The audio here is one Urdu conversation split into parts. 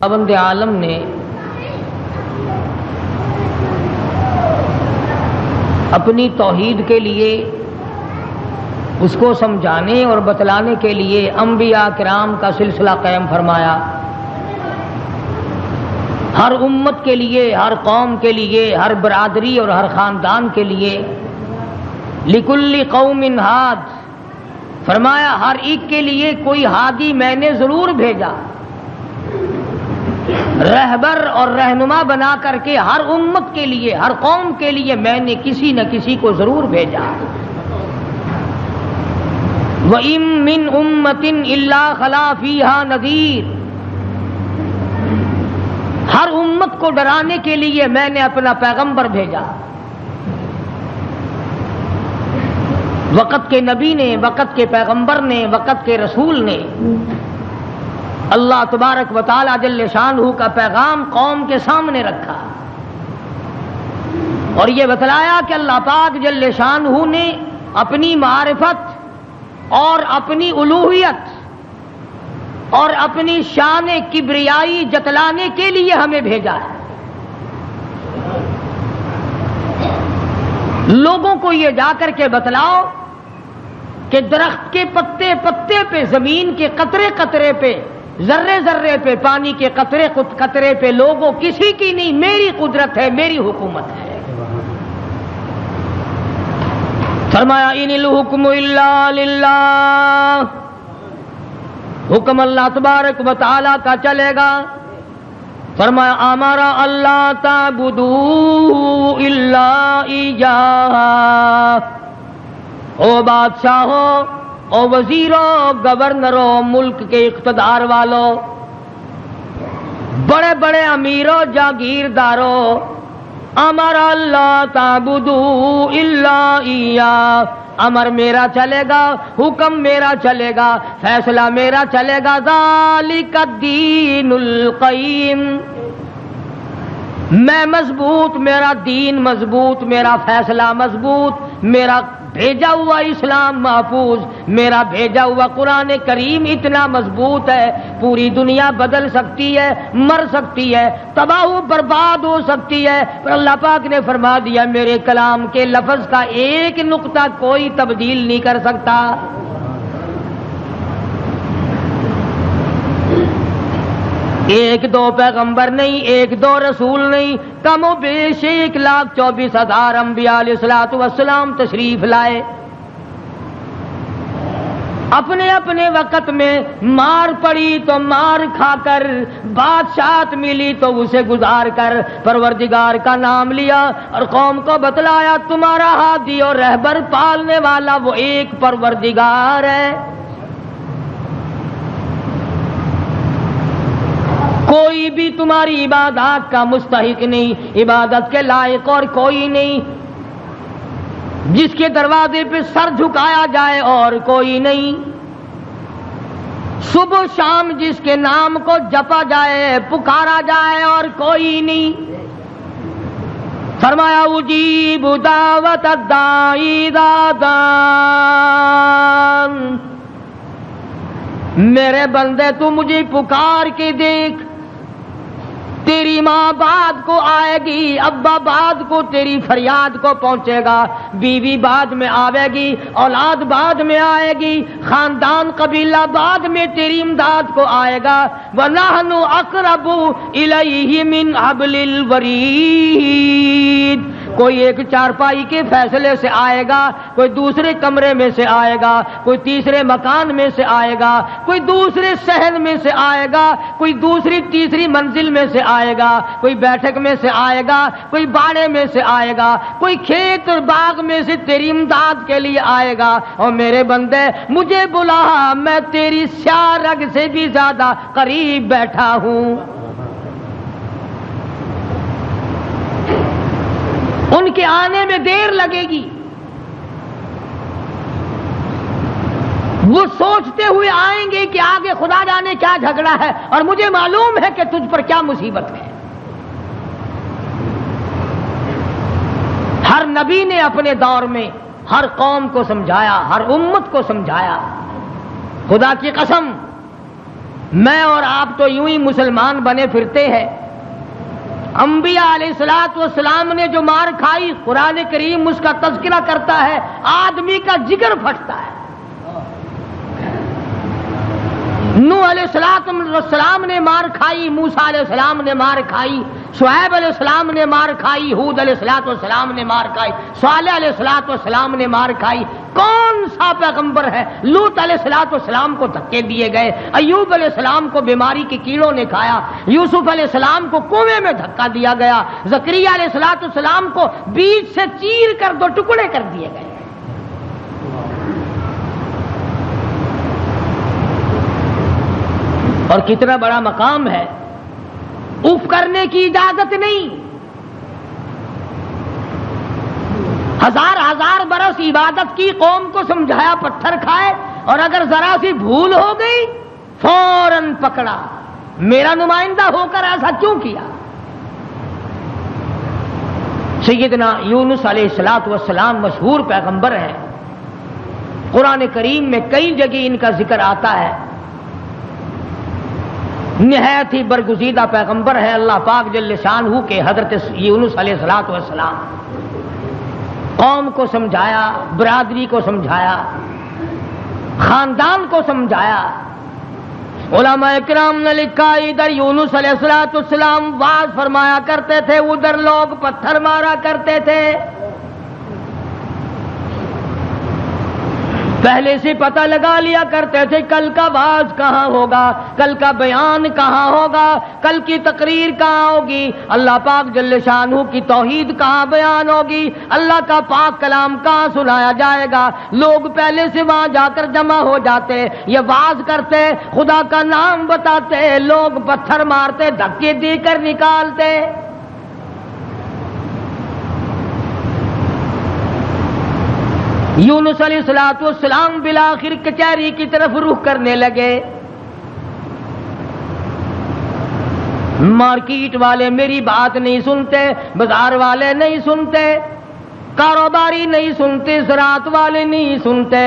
خداوند عالم نے اپنی توحید کے لیے اس کو سمجھانے اور بتلانے کے لیے انبیاء کرام کا سلسلہ قائم فرمایا. ہر امت کے لیے، ہر قوم کے لیے، ہر برادری اور ہر خاندان کے لیے لکل قوم ہاد، فرمایا ہر ایک کے لیے کوئی ہادی میں نے ضرور بھیجا، رہبر اور رہنما بنا کر کے ہر امت کے لیے، ہر قوم کے لیے میں نے کسی نہ کسی کو ضرور بھیجا. وَإِن مِّنْ أُمَّةٍ إِلَّا خَلَا فِيهَا نَذِيرٌ، ہر امت کو ڈرانے کے لیے میں نے اپنا پیغمبر بھیجا. وقت کے نبی نے، وقت کے پیغمبر نے، وقت کے رسول نے اللہ تبارک و تعالی جل شانہ کا پیغام قوم کے سامنے رکھا اور یہ بتلایا کہ اللہ پاک جل شانہ نے اپنی معرفت اور اپنی الوہیت اور اپنی شان کبریائی جتلانے کے لیے ہمیں بھیجا ہے. لوگوں کو یہ جا کر کے بتلاؤ کہ درخت کے پتے پتے پہ، زمین کے قطرے قطرے پہ، ذرے ذرے پہ، پانی کے قطرے قطرے پہ لوگوں کسی کی نہیں، میری قدرت ہے، میری حکومت ہے. فرمایا ان الحکم الا للہ، حکم اللہ تبارک و تعالی کا چلے گا. فرمایا امرا اللہ تعبدوا الا ایاہ. او بادشاہوں، او وزیروں، گورنروں، ملک کے اقتدار والوں، بڑے بڑے امیروں، جاگیرداروں، امر اللہ تعبدوا الا ایاہ، امر میرا چلے گا، حکم میرا چلے گا، فیصلہ میرا چلے گا. ذالک الدین القیم، میں مضبوط، میرا دین مضبوط، میرا فیصلہ مضبوط، میرا بھیجا ہوا اسلام محفوظ، میرا بھیجا ہوا قرآن کریم اتنا مضبوط ہے، پوری دنیا بدل سکتی ہے، مر سکتی ہے، تباہ و برباد ہو سکتی ہے، پر اللہ پاک نے فرما دیا میرے کلام کے لفظ کا ایک نقطہ کوئی تبدیل نہیں کر سکتا. ایک دو پیغمبر نہیں، ایک دو رسول نہیں، کم و بیش 1,24,000 انبیاء علیہ الصلوۃ والسلام تشریف لائے. اپنے اپنے وقت میں مار پڑی تو مار کھا کر، بادشاہت ملی تو اسے گزار کر پروردگار کا نام لیا اور قوم کو بتلایا تمہارا ہادی اور رہبر پالنے والا وہ ایک پروردگار ہے. کوئی بھی تمہاری عبادات کا مستحق نہیں، عبادت کے لائق اور کوئی نہیں، جس کے دروازے پہ سر جھکایا جائے اور کوئی نہیں، صبح شام جس کے نام کو جپا جائے، پکارا جائے اور کوئی نہیں. فرمایا اجیب دعوت الداعی اذا دعان، میرے بندے تو مجھے پکار کے دیکھ، تیری ماں بعد کو آئے گی، ابا بعد کو تیری فریاد کو پہنچے گا، بیوی بعد میں آئے گی، اولاد بعد میں آئے گی، خاندان قبیلہ بعد میں تیری امداد کو آئے گا. وَنَحْنُ أَقْرَبُ إِلَيْهِ مِنْ حَبْلِ الْوَرِيدِ، کوئی ایک چارپائی کے فیصلے سے آئے گا، کوئی دوسرے کمرے میں سے آئے گا، کوئی تیسرے مکان میں سے آئے گا، کوئی دوسرے صحن میں سے آئے گا، کوئی دوسری تیسری منزل میں سے آئے گا، کوئی بیٹھک میں سے آئے گا، کوئی باڑے میں سے آئے گا، کوئی کھیت اور باغ میں سے تیری امداد کے لیے آئے گا. اور میرے بندے مجھے بلا، میں تیری سیاہ رگ سے بھی زیادہ قریب بیٹھا ہوں. ان کے آنے میں دیر لگے گی، وہ سوچتے ہوئے آئیں گے کہ آگے خدا جانے کیا جھگڑا ہے اور مجھے معلوم ہے کہ تجھ پر کیا مصیبت ہے. ہر نبی نے اپنے دور میں ہر قوم کو سمجھایا، ہر امت کو سمجھایا. خدا کی قسم میں اور آپ تو یوں ہی مسلمان بنے پھرتے ہیں. انبیاء علیہ الصلوۃ والسلام نے جو مار کھائی، قرآن کریم اس کا تذکرہ کرتا ہے، آدمی کا جگر پھٹتا ہے. نوح علیہ السلام نے مار کھائی، موسیٰ علیہ السلام نے مار کھائی، شعیب علیہ السلام نے مار کھائی، ہود علیہ السلام نے مار کھائی، صالح علیہ السلام نے مار کھائی. کون سا پیغمبر ہے؟ لوط علیہ السلام کو دھکے دیے گئے، ایوب علیہ السلام کو بیماری کے کیڑوں نے کھایا، یوسف علیہ السلام کو کنویں میں دھکا دیا گیا، زکریا علیہ السلام کو بیچ سے چیر کر 2 ٹکڑے کر دیے گئے. اور کتنا بڑا مقام ہے، اف کرنے کی اجازت نہیں. ہزار برس عبادت کی، قوم کو سمجھایا پتھر کھائے، اور اگر ذرا سی بھول ہو گئی فوراً پکڑا. میرا نمائندہ ہو کر ایسا کیوں کیا؟ سیدنا یونس علیہ السلام مشہور پیغمبر ہیں. قرآن کریم میں کئی جگہ ان کا ذکر آتا ہے. نہایت ہی برگزیدہ پیغمبر ہے اللہ پاک جل شانہ کے حضرت یونس علیہ السلام. قوم کو سمجھایا، برادری کو سمجھایا، خاندان کو سمجھایا. علماء کرام نے لکھا ادھر یونس علیہ السلام واز فرمایا کرتے تھے، ادھر لوگ پتھر مارا کرتے تھے. پہلے سے پتہ لگا لیا کرتے تھے کل کا واز کہاں ہوگا، کل کا بیان کہاں ہوگا، کل کی تقریر کہاں ہوگی، اللہ پاک جل شانہ کی توحید کہاں بیان ہوگی، اللہ کا پاک کلام کہاں سنایا جائے گا. لوگ پہلے سے وہاں جا کر جمع ہو جاتے، یہ واز کرتے، خدا کا نام بتاتے، لوگ پتھر مارتے، دھکے دے کر نکالتے. یونس علیہ السلام بالآخر کچہری کی طرف رخ کرنے لگے. مارکیٹ والے میری بات نہیں سنتے، بازار والے نہیں سنتے، کاروباری نہیں سنتے، زراعت والے نہیں سنتے،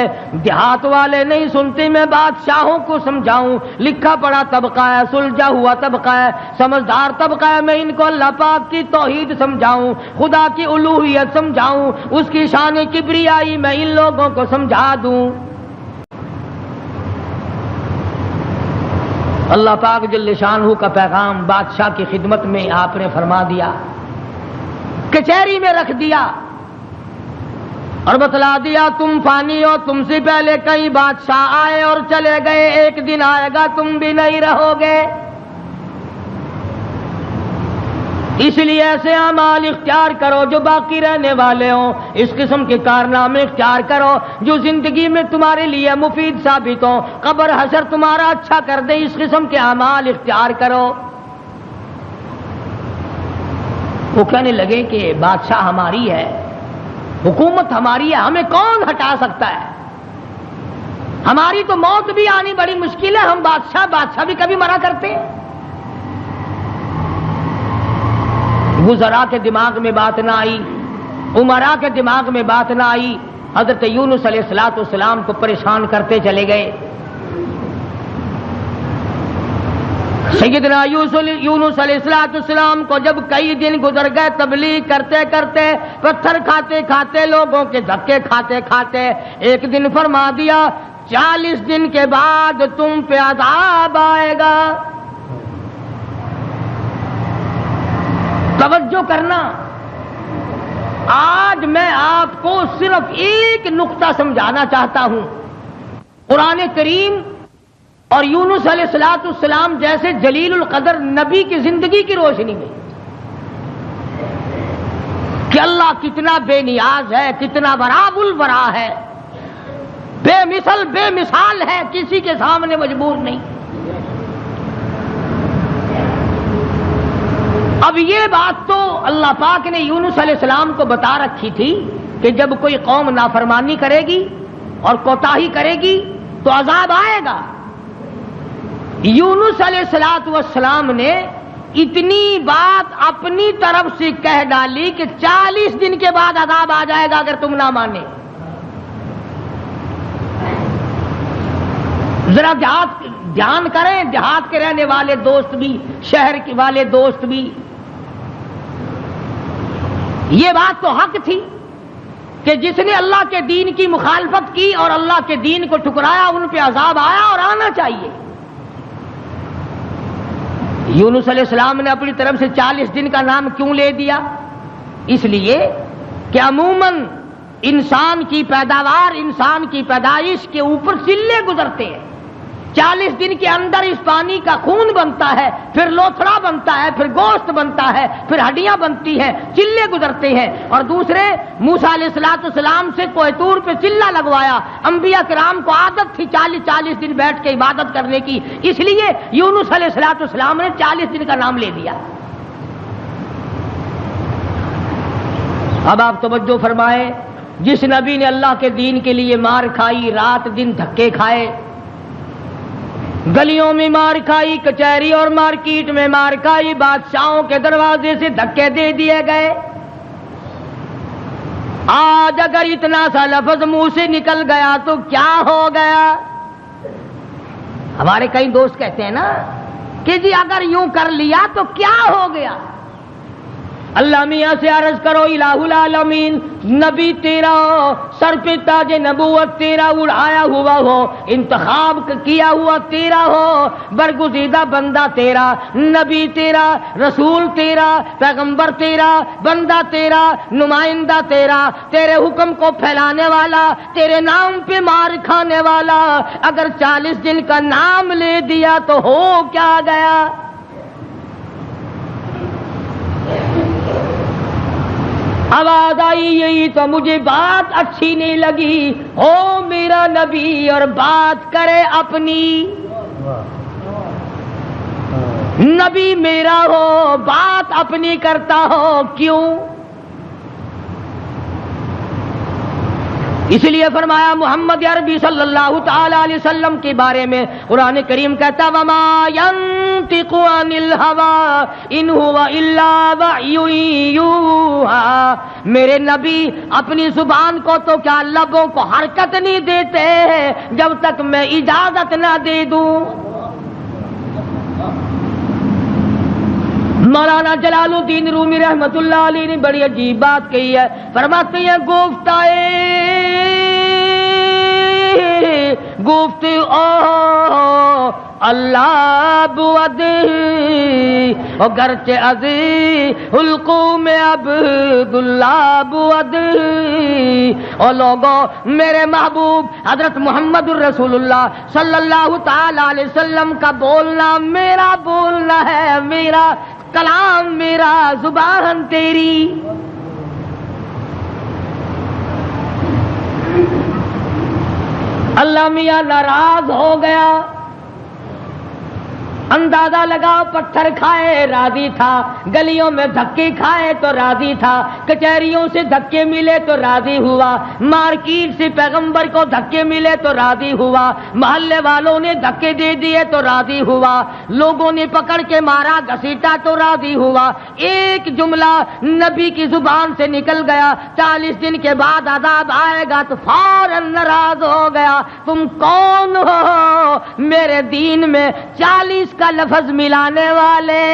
دیہات والے نہیں سنتے. میں بادشاہوں کو سمجھاؤں، لکھا پڑھا طبقہ ہے، سلجھا ہوا طبقہ ہے، سمجھدار طبقہ ہے، میں ان کو اللہ پاک کی توحید سمجھاؤں، خدا کی الوہیت سمجھاؤں، اس کی شان کبریائی میں ان لوگوں کو سمجھا دوں. اللہ پاک جل شانہ کا پیغام بادشاہ کی خدمت میں آپ نے فرما دیا، کچہری میں رکھ دیا اور بتلا دیا تم فانی ہو، تم سے پہلے کئی بادشاہ آئے اور چلے گئے، ایک دن آئے گا تم بھی نہیں رہو گے. اس لیے ایسے اعمال اختیار کرو جو باقی رہنے والے ہوں، اس قسم کے کارنامے اختیار کرو جو زندگی میں تمہارے لیے مفید ثابت ہوں، قبر حشر تمہارا اچھا کر دے، اس قسم کے اعمال اختیار کرو. وہ کہنے لگے کہ بادشاہ ہماری ہے، حکومت ہماری ہے، ہمیں کون ہٹا سکتا ہے؟ ہماری تو موت بھی آنی بڑی مشکل ہے، ہم بادشاہ بھی کبھی مرا کرتے ہیں. وزراء کے دماغ میں بات نہ آئی، امراء کے دماغ میں بات نہ آئی، حضرت یونس علیہ السلام کو پریشان کرتے چلے گئے. سیدنا یونس علیہ السلام کو جب کئی دن گزر گئے تبلیغ کرتے کرتے، پتھر کھاتے کھاتے، لوگوں کے دھکے کھاتے کھاتے، ایک دن فرما دیا 40 دن کے بعد تم پہ عذاب آئے گا. توجہ کرنا، آج میں آپ کو صرف ایک نقطہ سمجھانا چاہتا ہوں. قرآن کریم اور یونس علیہ السلام جیسے جلیل القدر نبی کی زندگی کی روشنی میں کہ اللہ کتنا بے نیاز ہے، کتنا وراب الورا ہے، بے مثال ہے، کسی کے سامنے مجبور نہیں. اب یہ بات تو اللہ پاک نے یونس علیہ السلام کو بتا رکھی تھی کہ جب کوئی قوم نافرمانی کرے گی اور کوتاہی کرے گی تو عذاب آئے گا. یونس علیہ السلام نے اتنی بات اپنی طرف سے کہہ ڈالی کہ 40 دن کے بعد عذاب آ جائے گا اگر تم نہ مانے. ذرا دھیان کریں، دیہات کے رہنے والے دوست بھی، شہر کے والے دوست بھی، یہ بات تو حق تھی کہ جس نے اللہ کے دین کی مخالفت کی اور اللہ کے دین کو ٹھکرایا ان پہ عذاب آیا اور آنا چاہیے۔ یونس علیہ السلام نے اپنی طرف سے 40 دن کا نام کیوں لے دیا؟ اس لیے کہ عموماً انسان کی پیداوار، انسان کی پیدائش کے اوپر چلے گزرتے ہیں۔ 40 دن کے اندر اس پانی کا خون بنتا ہے، پھر لوتھڑا بنتا ہے، پھر گوشت بنتا ہے، پھر ہڈیاں بنتی ہیں، چلے گزرتے ہیں۔ اور دوسرے موسیٰ علیہ السلام سے کوہ طور پہ چلہ لگوایا، انبیاء کرام کو عادت تھی 40 دن بیٹھ کے عبادت کرنے کی، اس لیے یونس علیہ السلام نے 40 دن کا نام لے دیا۔ اب آپ توجہ فرمائیں، جس نبی نے اللہ کے دین کے لیے مار کھائی، رات دن دھکے کھائے، گلیوں میں مار کھائی، کچہری اور مارکیٹ میں مار کھائی، بادشاہوں کے دروازے سے دھکے دے دیے گئے، آج اگر اتنا سا لفظ منہ سے نکل گیا تو کیا ہو گیا؟ ہمارے کئی دوست کہتے ہیں نا کہ جی اگر یوں کر لیا تو کیا ہو گیا؟ اللہ میاں سے عرض کرو الہ العالمین، نبی تیرا ہو، سر پہ تاج نبوت تیرا اڑایا ہوا ہو، انتخاب کیا ہوا تیرا ہو، برگزیدہ بندہ تیرا، نبی تیرا، رسول تیرا، پیغمبر تیرا، بندہ تیرا، نمائندہ تیرا، تیرے حکم کو پھیلانے والا، تیرے نام پہ مار کھانے والا، اگر 40 دن کا نام لے دیا تو ہو کیا گیا؟ آواز آئی یہی تو مجھے بات اچھی نہیں لگی، ہو میرا نبی اور بات کرے اپنی، نبی میرا ہو بات اپنی کرتا ہو کیوں؟ اس لیے فرمایا محمد عربی صلی اللہ تعالی علیہ وسلم کے بارے میں قرآن کریم کہتا وما ينطق عن الهوى ان هو الا وحی یوحى، میرے نبی اپنی زبان کو تو کیا لبوں کو حرکت نہیں دیتے جب تک میں اجازت نہ دے دوں۔ مولانا جلال الدین رومی رحمت اللہ علیہ نے بڑی عجیب بات کہی ہے، فرماتے ہیں گفت اللہ بود گرچہ از حلقوم عبداللہ بود، اور لوگوں میرے محبوب حضرت محمد الرسول اللہ صلی اللہ تعالی علیہ وسلم کا بولنا میرا بولنا ہے، میرا کلام میرا، زبان تیری۔ اللہ میاں ناراض ہو گیا، اندازہ لگاؤ پتھر کھائے راضی تھا، گلیوں میں دھکے کھائے تو راضی تھا، کچہریوں سے دھکے ملے تو راضی ہوا، مارکیٹ سے پیغمبر کو دھکے ملے تو راضی ہوا، محلے والوں نے دھکے دے دیے تو راضی ہوا، لوگوں نے پکڑ کے مارا گھسیٹا تو راضی ہوا، ایک جملہ نبی کی زبان سے نکل گیا 40 دن کے بعد عذاب آئے گا تو فوراً ناراض ہو گیا، تم کون ہو میرے دین میں 40 کا لفظ ملانے والے؟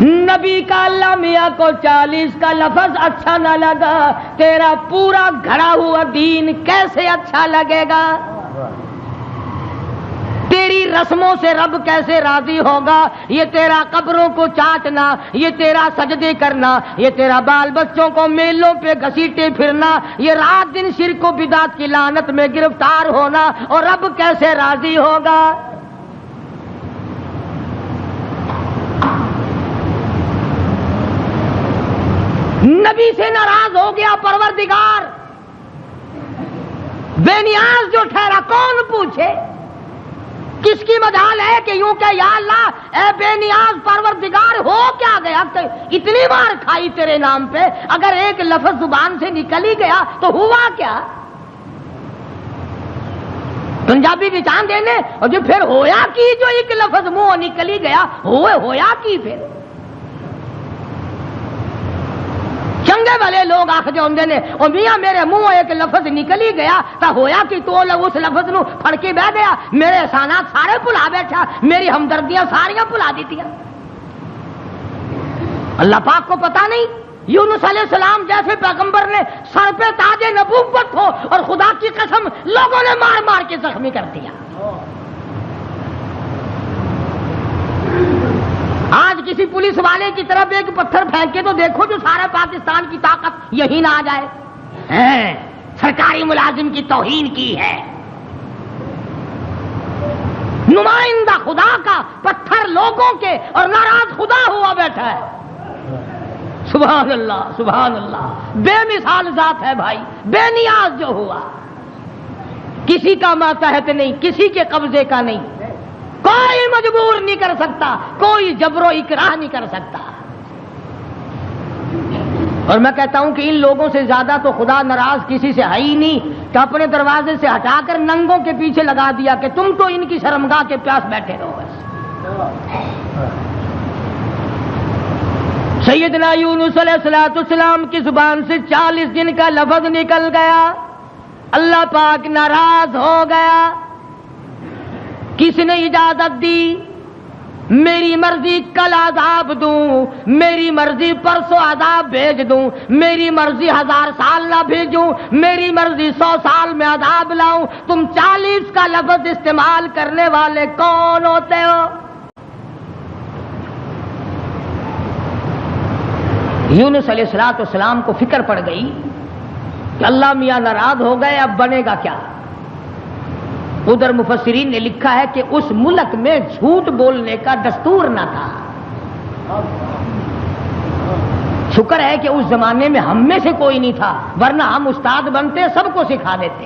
نبی کا اللہ میاں کو 40 کا لفظ اچھا نہ لگا، تیرا پورا گھڑا ہوا دین کیسے اچھا لگے گا؟ تیری رسموں سے رب کیسے راضی ہوگا؟ یہ تیرا قبروں کو چاٹنا، یہ تیرا سجدے کرنا، یہ تیرا بال بچوں کو میلوں پہ گھسیٹے پھرنا، یہ رات دن شرک و بدعت کی لعنت میں گرفتار ہونا، اور رب کیسے راضی ہوگا؟ نبی سے ناراض ہو گیا پروردگار، بے نیاز جو ٹھہرا کون پوچھے؟ کس کی مجال ہے کہ یوں کہ یا اللہ اے بے نیاز پروردگار ہو کیا گیا؟ اتنی بار کھائی تیرے نام پہ، اگر ایک لفظ زبان سے نکل ہی گیا تو ہوا کیا؟ پنجابی بچان دینے اور جو پھر ہویا کی، جو ایک لفظ منہ نکل ہی گیا ہویا کی، پھر چنگے چنگے والے لوگ آخر ہوندے نے او میاں میرے منہ ایک لفظ نکل ہی گیا تا ہویا کہ تو اس لفظ نو پھڑ کے بہ گیا، میرے احسانات سارے بھلا بیٹھا، میری ہمدردیاں ساریاں بھلا دیتیاں۔ اللہ پاک کو پتا نہیں یونس علیہ السلام جیسے پیغمبر نے سر پہ تاج نبوت ہو اور خدا کی قسم لوگوں نے مار مار کے زخمی کر دیا۔ آج کسی پولیس والے کی طرف ایک پتھر پھینکے تو دیکھو جو سارا پاکستان کی طاقت یہی نہ آ جائے، سرکاری ملازم کی توہین کی ہے، نمائندہ خدا کا پتھر لوگوں کے اور ناراض خدا ہوا بیٹھا ہے۔ سبحان اللہ سبحان اللہ، بے مثال ذات ہے بھائی، بے نیاز جو ہوا، کسی کا ماتحت نہیں، کسی کے قبضے کا نہیں، کوئی مجبور نہیں کر سکتا، کوئی جبر و اکراہ نہیں کر سکتا۔ اور میں کہتا ہوں کہ ان لوگوں سے زیادہ تو خدا ناراض کسی سے ہے ہی نہیں کہ اپنے دروازے سے ہٹا کر ننگوں کے پیچھے لگا دیا کہ تم تو ان کی شرمگاہ کے پیاس بیٹھے رہو بس۔ سیدنا یونس علیہ السلام کی زبان سے 40 دن کا لفظ نکل گیا، اللہ پاک ناراض ہو گیا۔ کس نے اجازت دی؟ میری مرضی کل عذاب دوں، میری مرضی پرسوں عذاب بھیج دوں، میری مرضی 1000 سال نہ بھیجوں، میری مرضی 100 سال میں عذاب لاؤں، تم 40 کا لفظ استعمال کرنے والے کون ہوتے ہو؟ یونس علیہ السلام کو فکر پڑ گئی کہ اللہ میاں ناراض ہو گئے، اب بنے گا کیا؟ ادھر مفسرین نے لکھا ہے کہ اس ملک میں جھوٹ بولنے کا دستور نہ تھا۔ شکر ہے کہ اس زمانے میں ہم میں سے کوئی نہیں تھا، ورنہ ہم استاد بنتے سب کو سکھا دیتے۔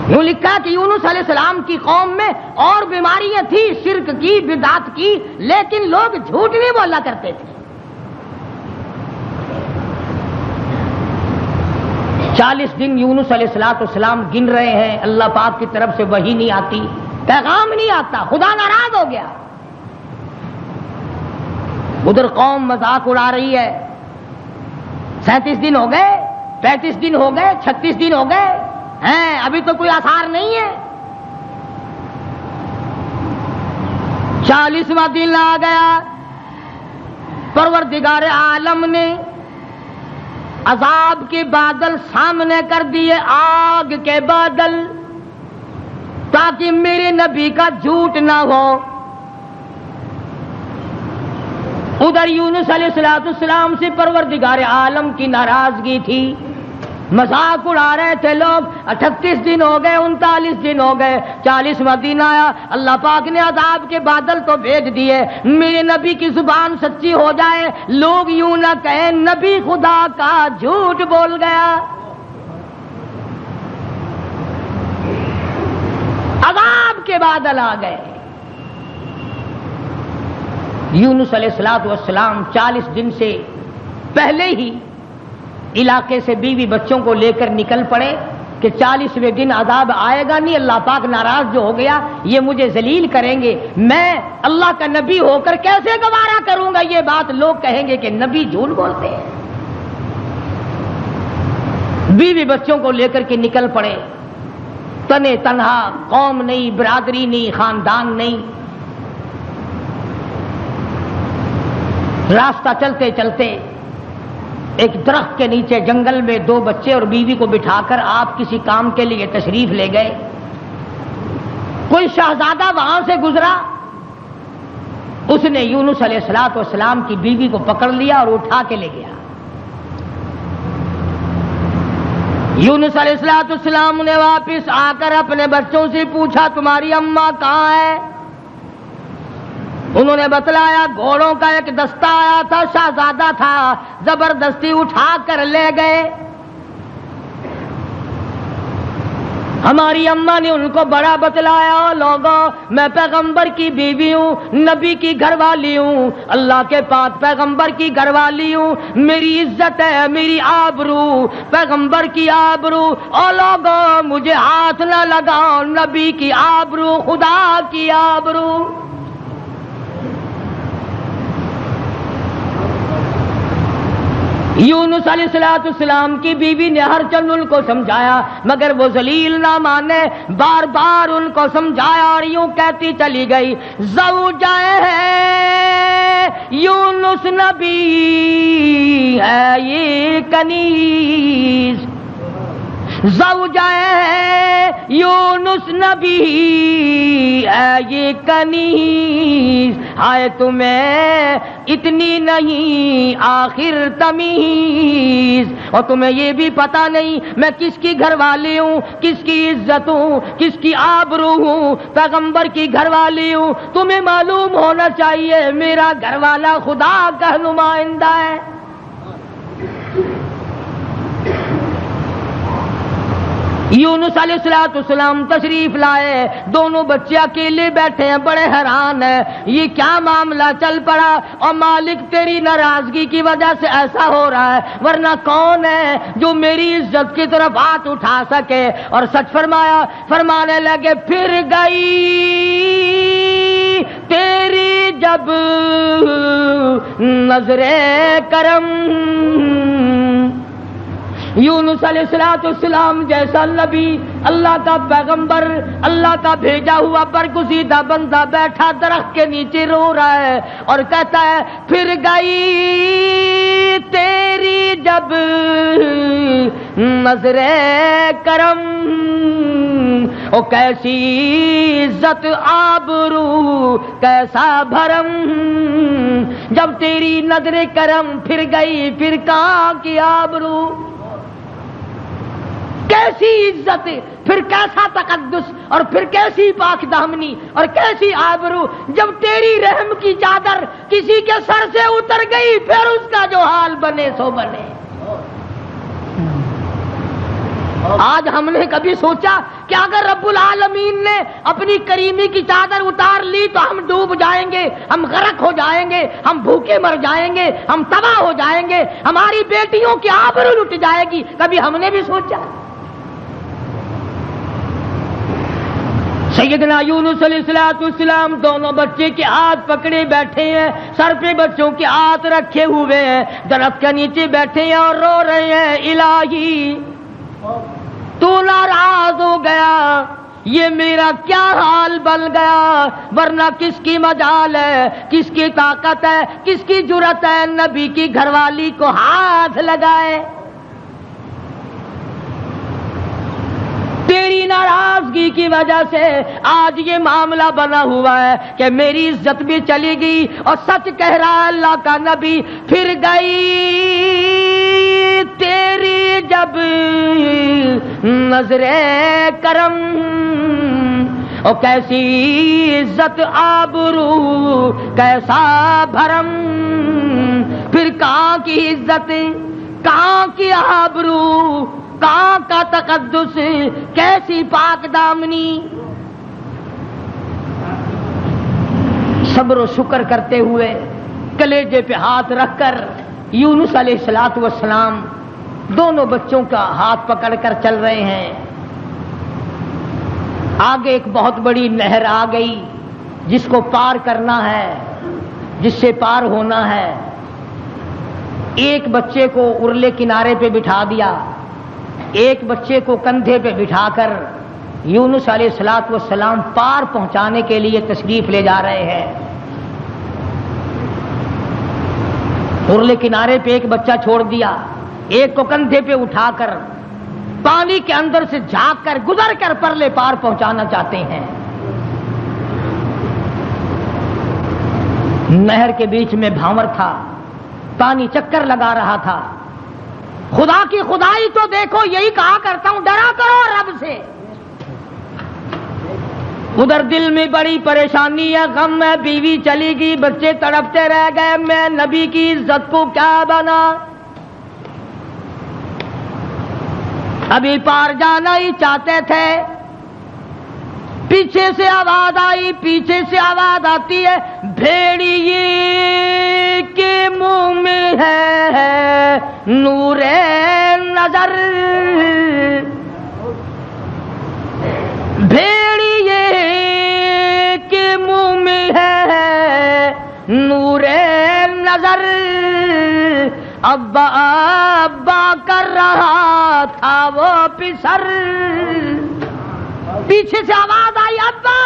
یوں لکھا کہ یونس علیہ السلام کی قوم میں اور بیماریاں تھیں، شرک کی، بدعت کی، لیکن لوگ جھوٹ نہیں بولا کرتے تھے۔ 40 دن یونس علیہ السلام گن رہے ہیں، اللہ پاک کی طرف سے وحی نہیں آتی، پیغام نہیں آتا، خدا ناراض ہو گیا۔ ادھر قوم مذاق اڑا رہی ہے، 37 دن ہو گئے، 35 دن ہو گئے، 36 دن ہو گئے ہیں، ابھی تو کوئی آثار نہیں ہے۔ 40واں دن آ گیا، پروردگار عالم نے عذاب کے بادل سامنے کر دیے، آگ کے بادل، تاکہ میرے نبی کا جھوٹ نہ ہو۔ ادھر یونس علیہ السلام سے پروردگار عالم کی ناراضگی تھی، مذاق اڑا رہے تھے لوگ۔ 38 دن ہو گئے، 39 دن ہو گئے، 40واں دن آیا، اللہ پاک نے عذاب کے بادل تو بھیج دیے، میرے نبی کی زبان سچی ہو جائے، لوگ یوں نہ کہیں نبی خدا کا جھوٹ بول گیا۔ عذاب کے بادل آ گئے۔ یونس علیہ السلام 40 دن سے پہلے ہی علاقے سے بیوی بچوں کو لے کر نکل پڑے کہ 40ویں دن عذاب آئے گا نہیں، اللہ پاک ناراض جو ہو گیا، یہ مجھے ذلیل کریں گے، میں اللہ کا نبی ہو کر کیسے گوارا کروں گا یہ بات، لوگ کہیں گے کہ نبی جھوٹ بولتے ہیں۔ بیوی بچوں کو لے کر کے نکل پڑے، تنے تنہا، قوم نہیں، برادری نہیں، خاندان نہیں، راستہ چلتے چلتے ایک درخت کے نیچے جنگل میں 2 بچے اور بیوی کو بٹھا کر آپ کسی کام کے لیے تشریف لے گئے۔ کوئی شہزادہ وہاں سے گزرا، اس نے یونس علیہ السلام کی بیوی کو پکڑ لیا اور اٹھا کے لے گیا۔ یونس علیہ السلام نے واپس آ کر اپنے بچوں سے پوچھا تمہاری اماں کہاں ہے؟ انہوں نے بتلایا گھوڑوں کا ایک دستہ آیا تھا، شہزادہ تھا، زبردستی اٹھا کر لے گئے۔ ہماری اماں نے ان کو بڑا بتلایا، لوگوں میں پیغمبر کی بیوی ہوں، نبی کی گھر والی ہوں، اللہ کے پاک پیغمبر کی گھر والی ہوں، میری عزت ہے، میری آبرو، پیغمبر کی آبرو، او لوگوں مجھے ہاتھ نہ لگاؤ، نبی کی آبرو، خدا کی آبرو۔ یونس علیہ السلام کی بیوی نے ہر چند ان کو سمجھایا مگر وہ ذلیل نہ مانے، بار بار ان کو سمجھایا اور یوں کہتی چلی گئی زوجہ ہے یونس نبی ہے یہ کنیز، زوجہ ہے یونس نبی ہے یہ کنیز، ہائے تمہیں اتنی نہیں آخر تمیز، اور تمہیں یہ بھی پتا نہیں میں کس کی گھر والی ہوں، کس کی عزت ہوں، کس کی آبرو ہوں، پیغمبر کی گھر والی ہوں۔ تمہیں معلوم ہونا چاہیے میرا گھر والا خدا کا نمائندہ ہے۔ یونس علیہ السلام تشریف لائے، دونوں بچے اکیلے بیٹھے ہیں، بڑے حیران ہیں یہ کیا معاملہ چل پڑا، اور مالک تیری ناراضگی کی وجہ سے ایسا ہو رہا ہے، ورنہ کون ہے جو میری عزت کی طرف ہاتھ اٹھا سکے۔ اور سچ فرمانے لگے پھر گئی تیری جب نظر کرم، یونس علیہ السلام جیسا نبی، اللہ کا پیغمبر، اللہ کا بھیجا ہوا برگزیدہ بندہ بیٹھا درخت کے نیچے رو رہا ہے اور کہتا ہے پھر گئی تیری جب نظر کرم، او کیسی عزت آبرو کیسا بھرم، جب تیری نظر کرم پھر گئی پھر کہاں کی آبرو، کیسی عزت، پھر کیسا تقدس، اور پھر کیسی پاک دامنی اور کیسی آبرو، جب تیری رحم کی چادر کسی کے سر سے اتر گئی پھر اس کا جو حال بنے سو بنے۔ آج ہم نے کبھی سوچا کہ اگر رب العالمین نے اپنی کریمی کی چادر اتار لی تو ہم ڈوب جائیں گے، ہم غرق ہو جائیں گے، ہم بھوکے مر جائیں گے، ہم تباہ ہو جائیں گے، ہماری بیٹیوں کی آبرو لٹ جائے گی، کبھی ہم نے بھی سوچا؟ سیدنا یونس علیہ السلام دونوں بچے کے ہاتھ پکڑے بیٹھے ہیں، سر پہ بچوں کے ہاتھ رکھے ہوئے ہیں، درخت کے نیچے بیٹھے ہیں اور رو رہے ہیں الہی تو ناراض ہو گیا، یہ میرا کیا حال بن گیا، ورنہ کس کی مجال ہے، کس کی طاقت ہے، کس کی جرأت ہے نبی کی گھر والی کو ہاتھ لگائے۔ تیری ناراضگی کی وجہ سے آج یہ معاملہ بنا ہوا ہے کہ میری عزت بھی چلی گئی، اور سچ کہہ رہا ہے اللہ کا نبی پھر گئی تیری جب نظر کرم، اور کیسی عزت آبرو کیسا بھرم، پھر کہاں کی عزت، کہاں کی آبرو، کہاں کا تقدس، کیسی پاک دامنی۔ صبر و شکر کرتے ہوئے کلیجے پہ ہاتھ رکھ کر یونس علیہ السلام دونوں بچوں کا ہاتھ پکڑ کر چل رہے ہیں۔ آگے ایک بہت بڑی نہر آ گئی جس کو پار کرنا ہے، جس سے پار ہونا ہے۔ ایک بچے کو ارلے کنارے پہ بٹھا دیا، ایک بچے کو کندھے پہ بٹھا کر یونس علیہ السلام پار پہنچانے کے لیے تشریف لے جا رہے ہیں۔ ارلے کنارے پہ ایک بچہ چھوڑ دیا، ایک کو کندھے پہ اٹھا کر پانی کے اندر سے جھانک کر گزر کر پرلے پار پہنچانا چاہتے ہیں۔ نہر کے بیچ میں بھاور تھا، پانی چکر لگا رہا تھا۔ خدا کی خدائی تو دیکھو، یہی کہا کرتا ہوں ڈرا کرو رب سے۔ ادھر دل میں بڑی پریشانی ہے، غم ہے، بیوی چلی گئی، بچے تڑپتے رہ گئے، میں نبی کی عزت کو کیا بنا، ابھی پار جانا ہی چاہتے تھے۔ پیچھے سے آواز آئی، پیچھے سے آواز آتی ہے، بھیڑیے کے منہ میں ہے نور نظر، بھیڑیے کے منہ میں ہے نور نظر، ابا ابا کر رہا تھا وہ پسر، پیچھے سے آواز آئی ابا،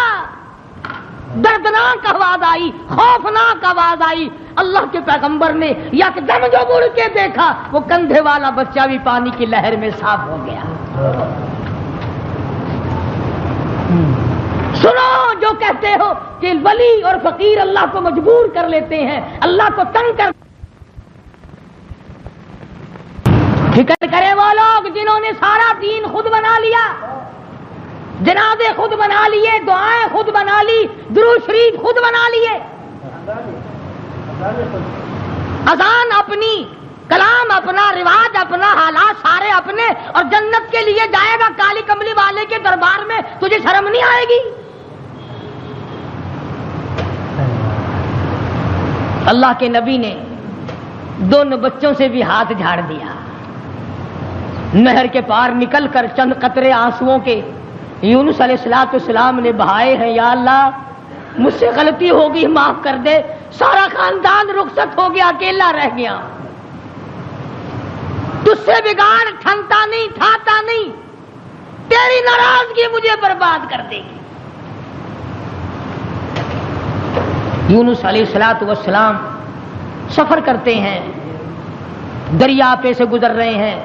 دردناک آواز آئی، خوفناک آواز آئی۔ اللہ کے پیغمبر نے یکدم جو مڑ کے دیکھا وہ کندھے والا بچہ بھی پانی کی لہر میں صاف ہو گیا۔ سنو جو کہتے ہو کہ ولی اور فقیر اللہ کو مجبور کر لیتے ہیں، اللہ کو تنگ کر، فکر کرے وہ لوگ جنہوں نے سارا دین خود بنا لیا، جنازے خود بنا لیے، دعائیں خود بنا لی، درود شریف خود بنا لیے، اذان اپنی، کلام اپنا، رواج اپنا، حالات سارے اپنے، اور جنت کے لیے جائے گا کالی کملی والے کے دربار میں، تجھے شرم نہیں آئے گی؟ اللہ کے نبی نے دونوں بچوں سے بھی ہاتھ جھاڑ دیا، نہر کے پار نکل کر چند قطرے آنسوؤں کے یونس علیہ السلام نے بہائے ہیں۔ یا اللہ مجھ سے غلطی ہوگی، معاف کر دے، سارا خاندان رخصت ہو گیا، اکیلا رہ گیا، تجھ سے بگاڑ ٹھنتا نہیں، ٹھاتا نہیں، تیری ناراضگی مجھے برباد کر دے گی۔ یونس علیہ السلام سفر کرتے ہیں، دریا پہ سے گزر رہے ہیں،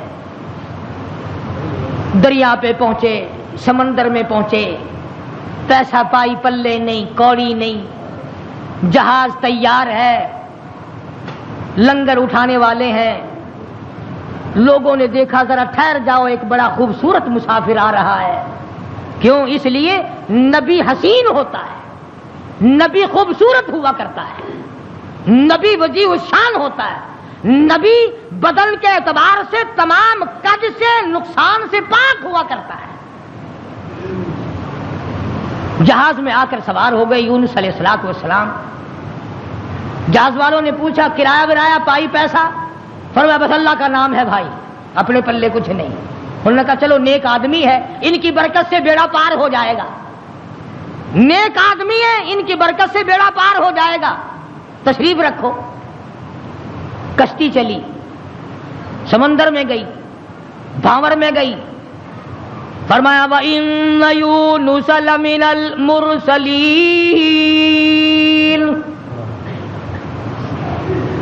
دریا پہ پہنچے، سمندر میں پہنچے، پیسہ پائی پلے نہیں، کوڑی نہیں، جہاز تیار ہے، لنگر اٹھانے والے ہیں، لوگوں نے دیکھا ذرا ٹھہر جاؤ، ایک بڑا خوبصورت مسافر آ رہا ہے۔ کیوں؟ اس لیے نبی حسین ہوتا ہے، نبی خوبصورت ہوا کرتا ہے، نبی وجیہ الشان ہوتا ہے، نبی بدن کے اعتبار سے تمام کج سے، نقصان سے پاک ہوا کرتا ہے۔ جہاز میں آ کر سوار ہو گئے یونس علیہ السلام۔ جہاز والوں نے پوچھا کرایہ ورایہ پائی پیسہ؟ فرمایا بس اللہ کا نام ہے بھائی، اپنے پلے کچھ نہیں۔ انہوں نے کہا چلو نیک آدمی ہے، ان کی برکت سے بیڑا پار ہو جائے گا، نیک آدمی ہے، ان کی برکت سے بیڑا پار ہو جائے گا، تشریف رکھو۔ کشتی چلی، سمندر میں گئی، بھاور میں گئی، فرمایا وَإِنَّ يُونُسَ لَمِنَ الْمُرْسَلِينَ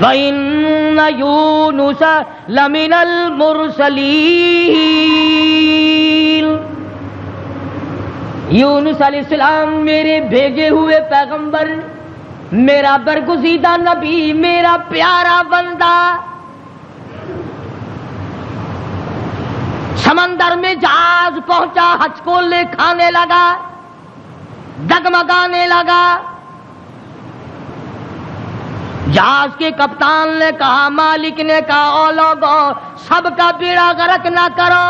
وَإِنَّ يُونُسَ لَمِنَ الْمُرْسَلِينَ یونس علیہ السلام میرے بھیجے ہوئے پیغمبر، میرا برگزیدہ نبی، میرا پیارا بندہ۔ سمندر میں جہاز پہنچا، ہچکولے کھانے لگا، ڈگمگانے لگا۔ جہاز کے کپتان نے کہا، مالک نے کہا او لوگوں سب کا بیڑا غرق نہ کرو،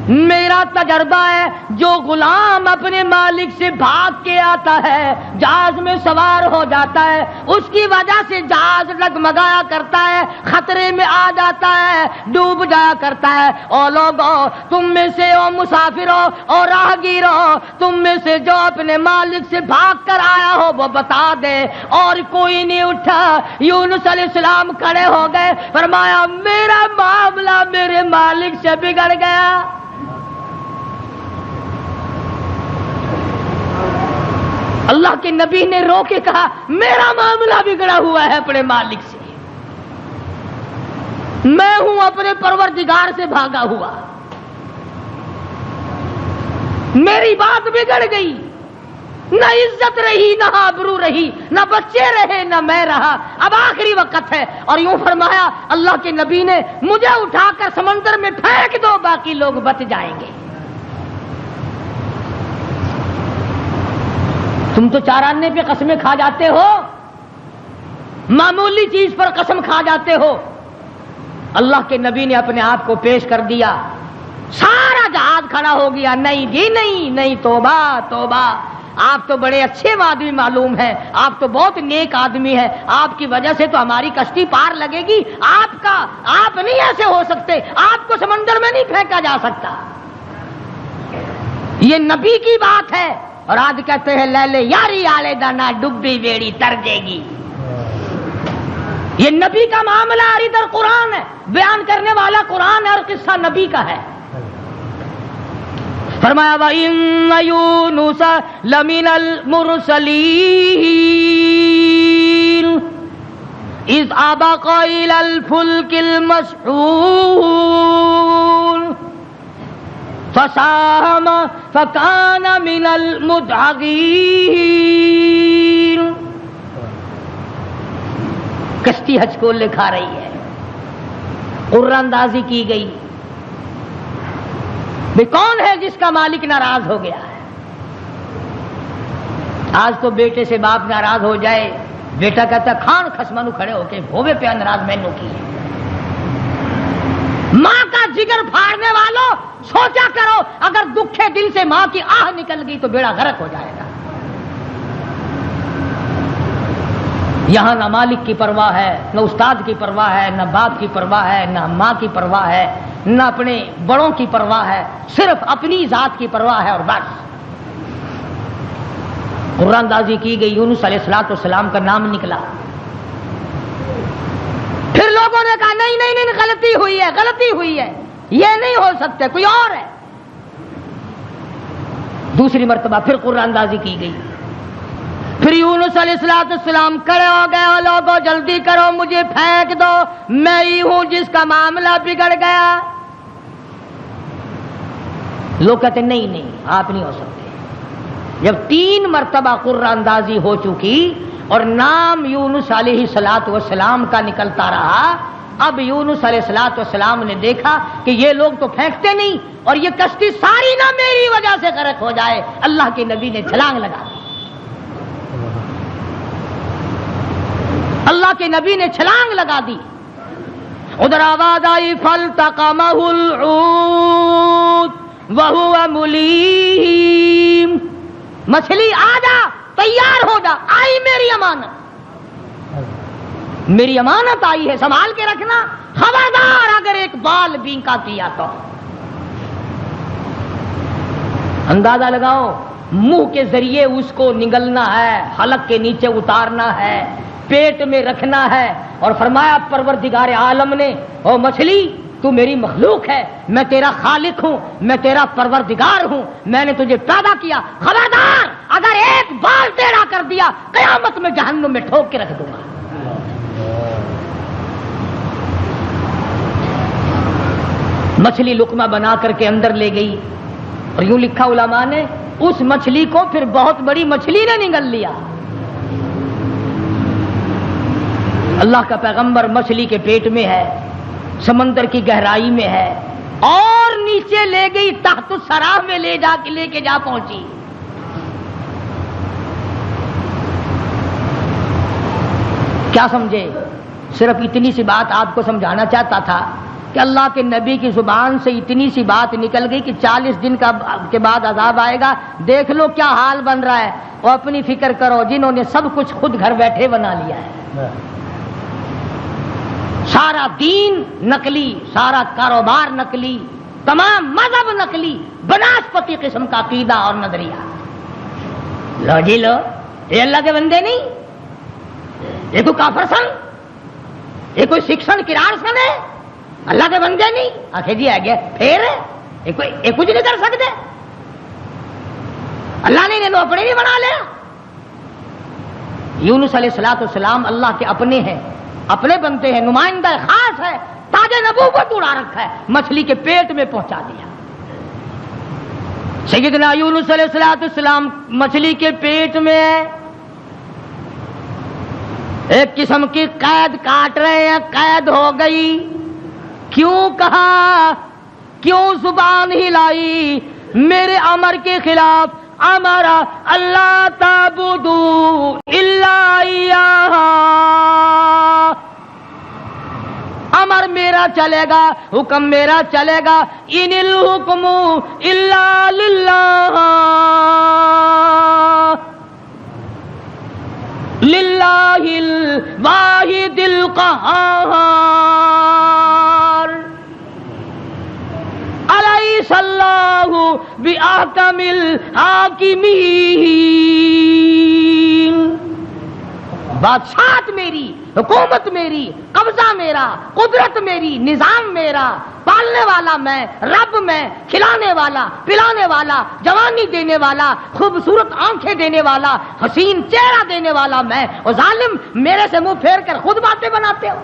میرا تجربہ ہے جو غلام اپنے مالک سے بھاگ کے آتا ہے، جہاز میں سوار ہو جاتا ہے، اس کی وجہ سے جہاز ڈگمگایا کرتا ہے، خطرے میں آ جاتا ہے، ڈوب جایا کرتا ہے۔ او لوگوں تم میں سے، او مسافروں اور راہگیروں، تم میں سے جو اپنے مالک سے بھاگ کر آیا ہو وہ بتا دے۔ اور کوئی نہیں اٹھا۔ یونس علیہ السلام کھڑے ہو گئے، فرمایا میرا معاملہ میرے مالک سے بگڑ گیا۔ اللہ کے نبی نے رو کے کہا میرا معاملہ بگڑا ہوا ہے اپنے مالک سے، میں ہوں اپنے پروردگار سے بھاگا ہوا، میری بات بگڑ گئی، نہ عزت رہی، نہ آبرو رہی، نہ بچے رہے، نہ میں رہا، اب آخری وقت ہے۔ اور یوں فرمایا اللہ کے نبی نے مجھے اٹھا کر سمندر میں پھینک دو، باقی لوگ بچ جائیں گے۔ تم تو چارانے پہ قسمیں کھا جاتے ہو، معمولی چیز پر قسم کھا جاتے ہو۔ اللہ کے نبی نے اپنے آپ کو پیش کر دیا، سارا جہاز کھڑا ہو گیا۔ نہیں جی نہیں نہیں، توبہ توبہ، آپ تو بڑے اچھے آدمی معلوم ہیں، آپ تو بہت نیک آدمی ہیں، آپ کی وجہ سے تو ہماری کشتی پار لگے گی، آپ نہیں ایسے ہو سکتے، آپ کو سمندر میں نہیں پھینکا جا سکتا۔ یہ نبی کی بات ہے۔ اور آج کہتے ہیں لے لے یاری آلے دانا ڈبی بیڑی تر جے گی۔ یہ نبی کا معاملہ اور ادھر قرآن ہے، بیان کرنے والا قرآن ہے اور قصہ نبی کا ہے۔ فرمایا وَإِنَّ يُونُسَ لَمِنَ الْمُرْسَلِينَ إِذْ أَبَقَ إِلَى الْفُلْكِ الْمَشْحُونِ فَسَاهَمَ فَكَانَ مِنَ الْمُدْحَضِينَ۔ کشتی حج کو لکھا رہی ہے، قرآن اندازی کی گئی بھی کون ہے جس کا مالک ناراض ہو گیا ہے۔ آج تو بیٹے سے باپ ناراض ہو جائے، بیٹا کہتا کھان خسمانو کھڑے ہو کے ہوے پہ ناراض مینو کی ہے۔ ماں کا جگر پھاڑنے والوں سوچا کرو، اگر دکھے دل سے ماں کی آہ نکل گئی تو بیڑا غرق ہو جائے گا۔ یہاں نہ مالک کی پرواہ ہے، نہ استاد کی پرواہ ہے، نہ باپ کی پرواہ ہے، نہ ماں کی پرواہ ہے، نہ اپنے بڑوں کی پرواہ ہے، صرف اپنی ذات کی پرواہ ہے اور بس۔ قرآن اندازی کی گئی، یونس علیہ السلام کا نام نکلا۔ پھر لوگوں نے کہا نہیں نہیں نہیں، غلطی ہوئی ہے، غلطی ہوئی ہے، یہ نہیں ہو سکتے، کوئی اور ہے۔ دوسری مرتبہ پھر قرآن اندازی کی گئی، پھر یونس علیہ السلام کھڑے ہو گئے، لوگوں جلدی کرو مجھے پھینک دو، میں ہی ہوں جس کا معاملہ بگڑ گیا۔ لوگ کہتے نہیں نہیں، آپ نہیں ہو سکتے۔ جب 3 مرتبہ قرآن اندازی ہو چکی اور نام یونس علیہ السلام کا نکلتا رہا، اب یونس علیہ السلام نے دیکھا کہ یہ لوگ تو پھینکتے نہیں اور یہ کشتی ساری نہ میری وجہ سے غرق ہو جائے، اللہ کے نبی نے چھلانگ لگا دی۔ اللہ کے نبی نے چھلانگ لگا دی۔ ادھر آواز آئی فَالْتَقَمَهُ الْحُوتُ وَهُوَ مُلِيمٌ، مچھلی آ جا، تیار ہو جا، آئی میری امانت، میری امانت آئی ہے، سنبھال کے رکھنا، خبردار اگر ایک بال بینکا کیا تو۔ اندازہ لگاؤ، منہ کے ذریعے اس کو نگلنا ہے، حلق کے نیچے اتارنا ہے، پیٹ میں رکھنا ہے، اور فرمایا پروردگار عالم نے او مچھلی تو میری مخلوق ہے، میں تیرا خالق ہوں، میں تیرا پروردگار ہوں، میں نے تجھے پیدا کیا، خبردار اگر ایک بال ٹیڑھا کر دیا قیامت میں جہنم میں ٹھوک کے رکھ دوں گا۔ مچھلی لقمہ بنا کر کے اندر لے گئی، اور یوں لکھا علماء نے اس مچھلی کو پھر بہت بڑی مچھلی نے نگل لیا۔ اللہ کا پیغمبر مچھلی کے پیٹ میں ہے، سمندر کی گہرائی میں ہے، اور نیچے لے گئی تحت الثرى میں لے کے جا پہنچی۔ کیا سمجھے؟ صرف اتنی سی بات آپ کو سمجھانا چاہتا تھا کہ اللہ کے نبی کی زبان سے اتنی سی بات نکل گئی کہ 40 دن کے بعد عذاب آئے گا، دیکھ لو کیا حال بن رہا ہے، اور اپنی فکر کرو جنہوں نے سب کچھ خود گھر بیٹھے بنا لیا ہے، سارا دین نقلی، سارا کاروبار نقلی، تمام مذہب نقلی، بناسپتی قسم کا عقیدہ اور نظریہ۔ لو جی لو، یہ اللہ کے بندے نہیں، یہ کوئی کافر سن، یہ کوئی سکھ کرار سن ہے، اللہ کے بندے نہیں۔ آخر جی آ گیا پھر یہ کچھ نہیں کر سکتے، اللہ نے انہیں اپنے نہیں بنا لیا۔ یونس علیہ السلام اللہ کے اپنے ہیں، اپنے بنتے ہیں، نمائندہ خاص ہے، تاج نبوت اڑا رکھا ہے، مچھلی کے پیٹ میں پہنچا دیا۔ سیدنا یونس علیہ السلام مچھلی کے پیٹ میں ہے، ایک قسم کی قید کاٹ رہے ہیں، قید ہو گئی۔ کیوں کہا، کیوں زبان ہلائی میرے امر کے خلاف؟ امرا اللہ تعبدوا الا ایاہ، امر میرا چلے گا، حکم میرا چلے گا، ان الحکم الا للہ، للہ الواحد القہار، الیس اللہ باحکم الحاکمین۔ بادشاہت میری، حکومت میری، قبضہ میرا، قدرت میری، نظام میرا، پالنے والا میں، رب میں، کھلانے والا، پلانے والا، جوانی دینے والا، خوبصورت آنکھیں دینے والا، حسین چہرہ دینے والا میں، اور ظالم میرے سے منہ پھیر کر خود باتیں بناتے ہو۔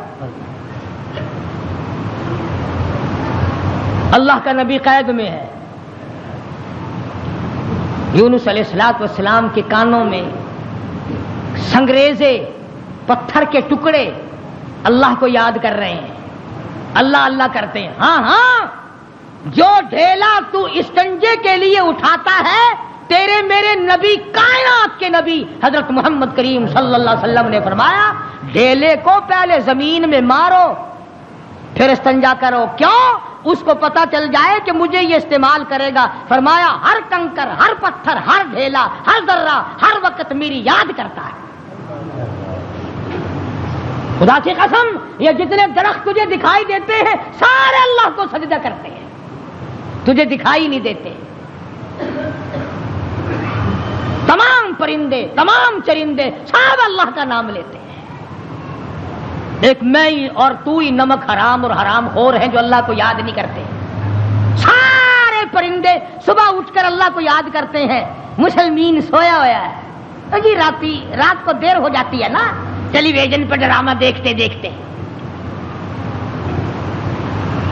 اللہ کا نبی قید میں ہے، یونس علیہ السلام کے کانوں میں سنگریزے پتھر کے ٹکڑے اللہ کو یاد کر رہے ہیں، اللہ اللہ کرتے ہیں۔ ہاں ہاں، جو ڈھیلا تو استنجے کے لیے اٹھاتا ہے، تیرے میرے نبی، کائنات کے نبی حضرت محمد کریم صلی اللہ علیہ وسلم نے فرمایا ڈھیلے کو پہلے زمین میں مارو پھر استنجا کرو۔ کیوں؟ اس کو پتا چل جائے کہ مجھے یہ استعمال کرے گا۔ فرمایا ہر کنکر، ہر پتھر، ہر ڈھیلا، ہر ذرہ ہر وقت میری یاد کرتا ہے۔ خدا کی قسم، یہ جتنے درخت تجھے دکھائی دیتے ہیں سارے اللہ کو سجدہ کرتے ہیں، تجھے دکھائی نہیں دیتے۔ تمام پرندے، تمام چرندے سب اللہ کا نام لیتے ہیں۔ ایک میں ہی اور تو ہی نمک حرام اور حرام خور ہیں جو اللہ کو یاد نہیں کرتے۔ سارے پرندے صبح اٹھ کر اللہ کو یاد کرتے ہیں۔ مسلمین سویا ہوا ہے جی، رات کو دیر ہو جاتی ہے نا، ٹیلی ویژن پر ڈرامہ دیکھتے دیکھتے۔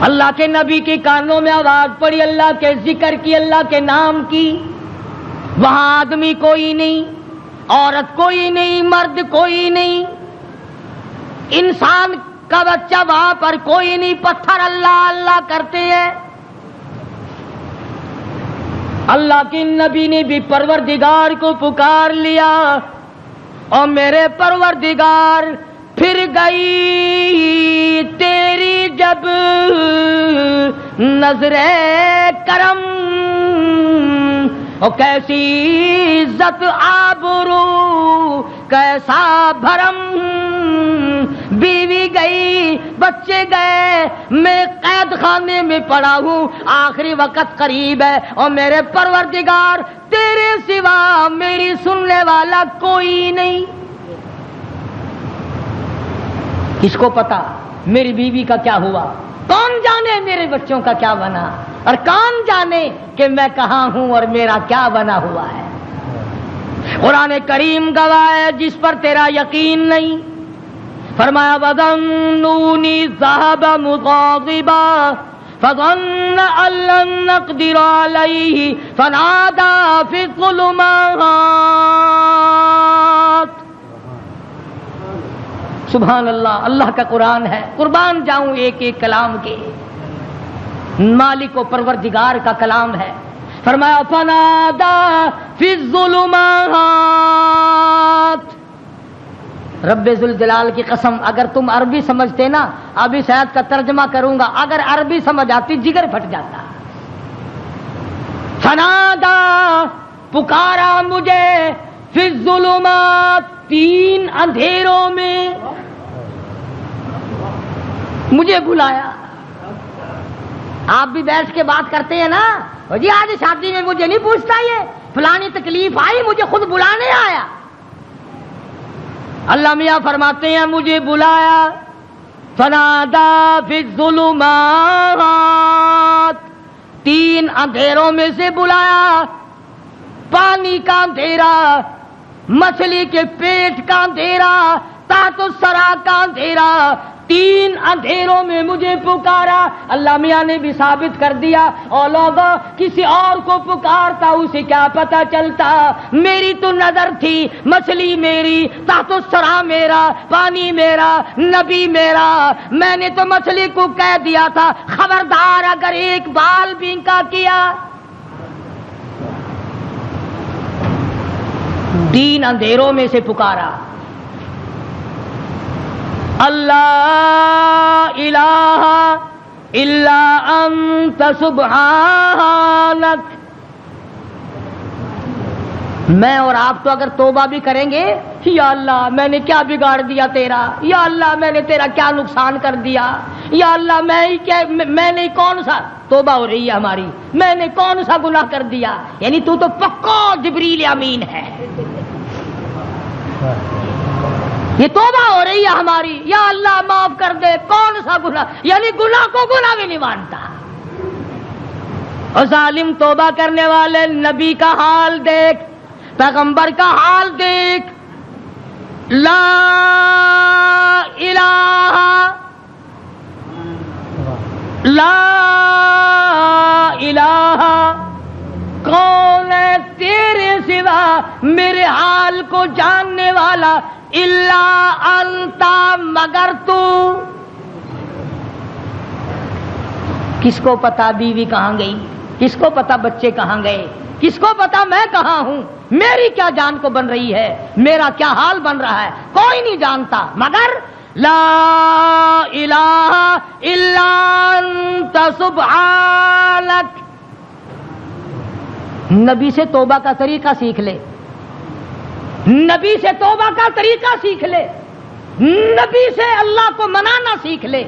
اللہ کے نبی کے کانوں میں آواز پڑی، اللہ کے ذکر کی، اللہ کے نام کی۔ وہاں آدمی کوئی نہیں، عورت کوئی نہیں، مرد کوئی نہیں، انسان کا بچہ وہاں پر کوئی نہیں، پتھر اللہ اللہ کرتے ہیں۔ اللہ کے نبی نے بھی پروردگار کو پکار لیا، اور میرے پروردگار پھر گئی تیری جب نظر کرم، اور کیسی عزت آبرو کیسا بھرم، بیوی گئی، بچے گئے، میں قید خانے میں پڑا ہوں، آخری وقت قریب ہے، اور میرے پروردگار تیرے سوا میری سننے والا کوئی نہیں۔ کس کو پتا میری بیوی کا کیا ہوا؟ کون جانے میرے بچوں کا کیا بنا، اور کون جانے کہ میں کہاں ہوں اور میرا کیا بنا ہوا ہے۔ قرآن کریم گواہ ہے جس پر تیرا یقین نہیں۔ فرمایا وَظَنُّونِي ذَهَبَ مُغَاضِبًا فَظَنَّ أَن لَّن نَّقْدِرَ عَلَيْهِ فَنَادَىٰ فِي الظُّلُمَاتِ۔ سبحان اللہ، اللہ کا قرآن ہے، قربان جاؤں ایک ایک کلام کے، مالک و پروردگار کا کلام ہے۔ فرمایا فَنَادَىٰ فِي الظُّلُمَاتِ۔ رب ذوالجلال کی قسم، اگر تم عربی سمجھتے نا، ابھی شاید کا ترجمہ کروں گا، اگر عربی سمجھ آتی جگر پھٹ جاتا۔ فنادا، پکارا مجھے، فی الظلمات، تین اندھیروں میں مجھے بلایا۔ آپ بھی بیٹھ کے بات کرتے ہیں نا، جی آج شادی میں مجھے نہیں پوچھتا، یہ فلانی تکلیف آئی مجھے خود بلانے آیا۔ اللہ میاں فرماتے ہیں مجھے بلایا، فنادا فی الظلمات، تین اندھیروں میں سے بلایا، پانی کا اندھیرا، مچھلی کے پیٹ کا اندھیرا، تحت الثری کا اندھیرا، تین اندھیروں میں مجھے پکارا۔ اللہ میاں نے بھی ثابت کر دیا، اور لوگوں کسی اور کو پکارتا اسے کیا پتا چلتا، میری تو نظر تھی، مچھلی میری، تحت الثری میرا، پانی میرا، نبی میرا، میں نے تو مچھلی کو کہہ دیا تھا خبردار اگر ایک بال بھی کا کیا۔ تین اندھیروں میں سے پکارا، اللہ الہ الا انت سبحانک۔ میں اور آپ تو اگر توبہ بھی کریں گے، یا اللہ میں نے کیا بگاڑ دیا تیرا، یا اللہ میں نے تیرا کیا نقصان کر دیا، یا اللہ میں نے کون سا، توبہ ہو رہی ہے ہماری، میں نے کون سا گناہ کر دیا، یعنی تو پکا جبریل امین ہے، یہ توبہ ہو رہی ہے ہماری، یا اللہ معاف کر دے، کون سا گناہ، یعنی گناہ کو گناہ بھی نہیں مانتا۔ اور ظالم توبہ کرنے والے نبی کا حال دیکھ، پیغمبر کا حال دیکھ، لا الہ لا الہ، کون ہے تیرے سوا میرے حال کو جاننے والا، الا انتا، مگر تو۔ کس کو پتا بیوی کہاں گئی، کس کو پتا بچے کہاں گئے، کس کو پتا میں کہاں ہوں، میری کیا جان کو بن رہی ہے، میرا کیا حال بن رہا ہے، کوئی نہیں جانتا مگر لا الہ الا انت سبحانک۔ نبی سے توبہ کا طریقہ سیکھ لے، نبی سے توبہ کا طریقہ سیکھ لے، نبی سے اللہ کو منانا سیکھ لے،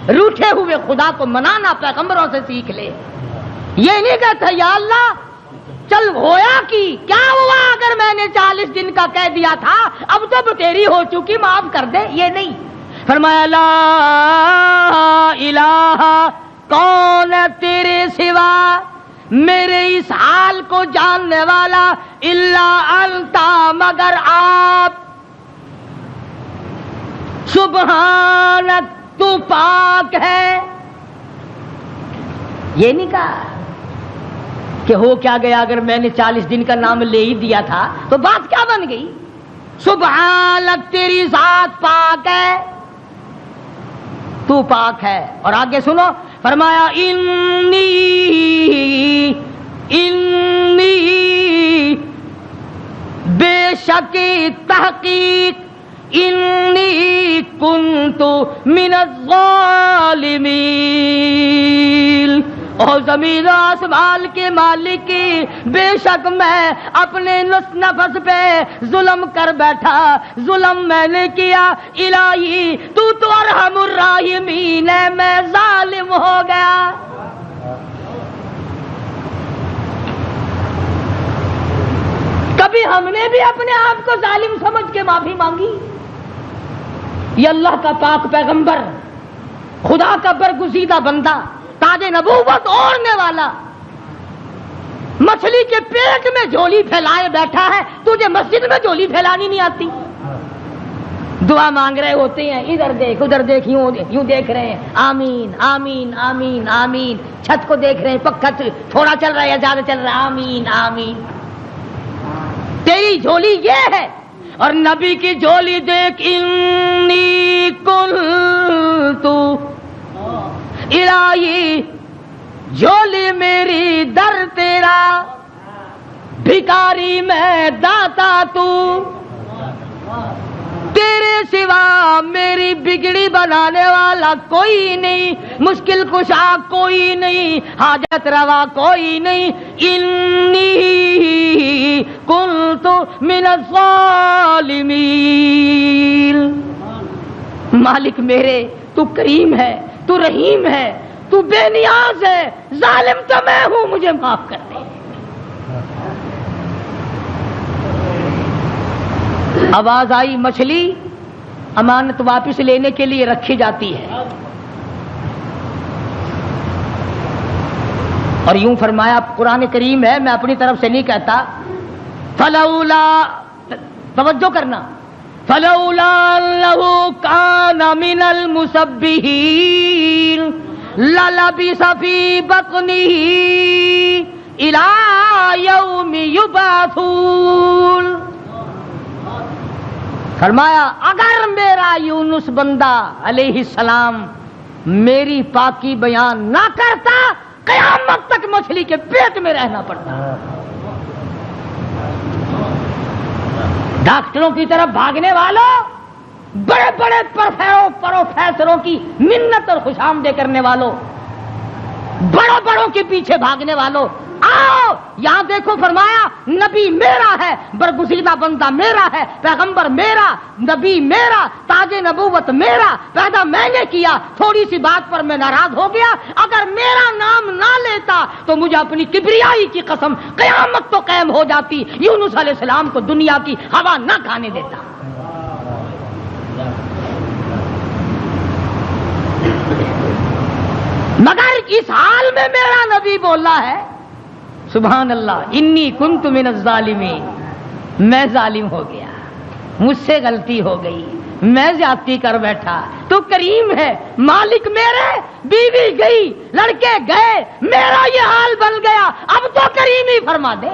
روٹھے ہوئے خدا کو منانا پیغمبروں سے سیکھ لے۔ یہ نہیں کہتا یا اللہ چل ہویا کی کیا ہوا اگر میں نے 40 دن کا کہہ دیا تھا، اب تو بتیری ہو چکی معاف کر دے، یہ نہیں۔ فرمایا لا الہ، کون ہے تیرے سوا میرے اس حال کو جاننے والا، الا انتا، مگر آپ، سبحانک، تو پاک ہے۔ یہ نہیں کہا کہ ہو کیا گیا اگر میں نے 40 دن کا نام لے ہی دیا تھا تو بات کیا بن گئی، سبحانک، تیری ذات پاک ہے، تو پاک ہے۔ اور آگے سنو، فرمایا انی بے شک تحقیق، انی کنت من الظالمین، اور زمین و آسمان کے مالک کی، بے شک میں اپنے نفس پہ ظلم کر بیٹھا، ظلم میں نے کیا، الہی تو ارحم الراحمین ہے، میں ظالم ہو گیا۔ کبھی ہم نے بھی اپنے آپ کو ظالم سمجھ کے معافی مانگی؟ یہ اللہ کا پاک پیغمبر، خدا کا برگزیدہ بندہ، تاج نبوت اوڑھنے والا، مچھلی کے پیٹ میں جھولی پھیلائے بیٹھا ہے، تجھے مسجد میں جھولی پھیلانی نہیں آتی؟ دعا مانگ رہے ہوتے ہیں، ادھر دیکھ ادھر دیکھ، یوں دیکھ رہے ہیں، آمین آمین آمین آمین، چھت کو دیکھ رہے ہیں، پکا تھوڑا چل رہا ہے یا زیادہ چل رہا ہے، آمین آمین۔ تیری جھولی یہ ہے، اور نبی کی جھولی دیکھ، انی کنت، الہی جھولی میری در تیرا، بھکاری میں داتا تو، تیرے سوا میری بگڑی بنانے والا کوئی نہیں، مشکل کشا کوئی نہیں، حاجت روا کوئی نہیں، انی کنت من الظالمین۔ مالک میرے تو کریم ہے، تو رحیم ہے، تو بے نیاز ہے، ظالم تو میں ہوں، مجھے معاف کر دے۔ آواز آئی، مچھلی امانت واپس لینے کے لیے رکھی جاتی ہے، اور یوں فرمایا، قرآن کریم ہے، میں اپنی طرف سے نہیں کہتا، فلولا، توجہ کرنا، فلولا انہ کان من المسبحین للبث فی بطنہ الی یوم یبعثون۔ فرمایا اگر میرا یونس بندہ علیہ السلام میری پاکی بیان نہ کرتا، قیامت تک مچھلی کے پیٹ میں رہنا پڑتا۔ ڈاکٹروں کی طرف بھاگنے والوں، بڑے بڑے پروفیسروں کی منت اور خوشامدیں کرنے والوں، بڑوں بڑوں کے پیچھے بھاگنے والوں، آؤ یہاں دیکھو، فرمایا نبی میرا ہے، برگزیدہ بندہ میرا ہے، پیغمبر میرا، نبی میرا، تاج نبوت میرا، پیدا میں نے کیا، تھوڑی سی بات پر میں ناراض ہو گیا، اگر میرا نام نہ لیتا تو مجھے اپنی کبریائی کی قسم قیامت تو قائم ہو جاتی، یونس علیہ السلام کو دنیا کی ہوا نہ کھانے دیتا۔ مگر اس حال میں میرا نبی بولا ہے سبحان اللہ انی کنت من الظالمین، میں ظالم ہو گیا، مجھ سے غلطی ہو گئی، میں زیادتی کر بیٹھا، تو کریم ہے مالک میرے، بیوی گئی، لڑکے گئے، میرا یہ حال بن گیا، اب تو کریم ہی فرما دے۔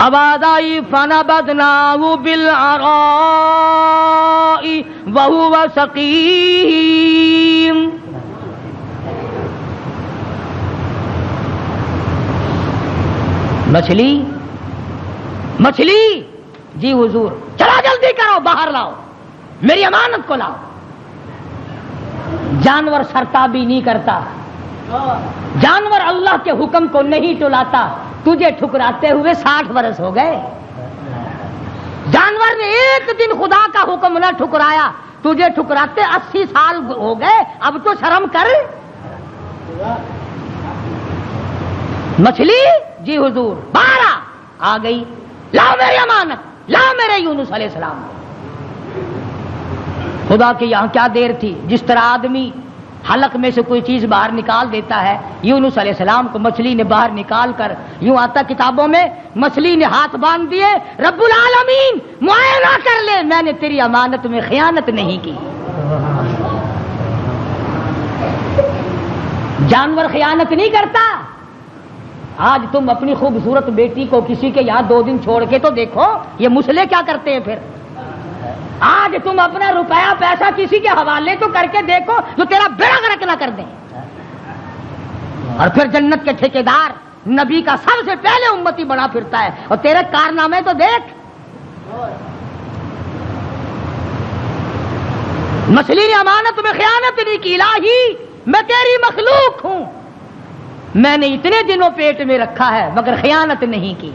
آواز آئی فنبذناہ بالعراء وہو سقیم، مچھلی مچھلی، جی حضور چلا جلدی کرو، باہر لاؤ، میری امانت کو لاؤ۔ جانور سرتابی نہیں کرتا، جانور اللہ کے حکم کو نہیں ٹلاتا، تجھے ٹھکراتے ہوئے 60 برس ہو گئے، جانور نے ایک دن خدا کا حکم نہ ٹھکرایا، تجھے ٹھکراتے 80 سال ہو گئے، اب تو شرم کر۔ مچھلی جی حضور باہر آ گئی، لاؤ میری امانت، لاؤ میرے یونس علیہ السلام۔ خدا کے یہاں کیا دیر تھی، جس طرح آدمی حلق میں سے کوئی چیز باہر نکال دیتا ہے، یونس علیہ السلام کو مچھلی نے باہر نکال کر، یوں آتا کتابوں میں، مچھلی نے ہاتھ باندھ دیے، رب العالمین معائنہ کر لے، میں نے تیری امانت میں خیانت نہیں کی۔ جانور خیانت نہیں کرتا۔ آج تم اپنی خوبصورت بیٹی کو کسی کے یہاں 2 دن چھوڑ کے تو دیکھو، یہ مسلے کیا کرتے ہیں پھر۔ آج تم اپنا روپیہ پیسہ کسی کے حوالے تو کر کے دیکھو جو تیرا بیڑا غرق نہ کر دیں۔ اور پھر جنت کے ٹھیکیدار نبی کا سب سے پہلے امتی بنا پھرتا ہے، اور تیرے کارنامے تو دیکھ۔ مچھلی نے امانت میں خیانت نہیں کی، الہی میں تیری مخلوق ہوں، میں نے اتنے دنوں پیٹ میں رکھا ہے مگر خیانت نہیں کی۔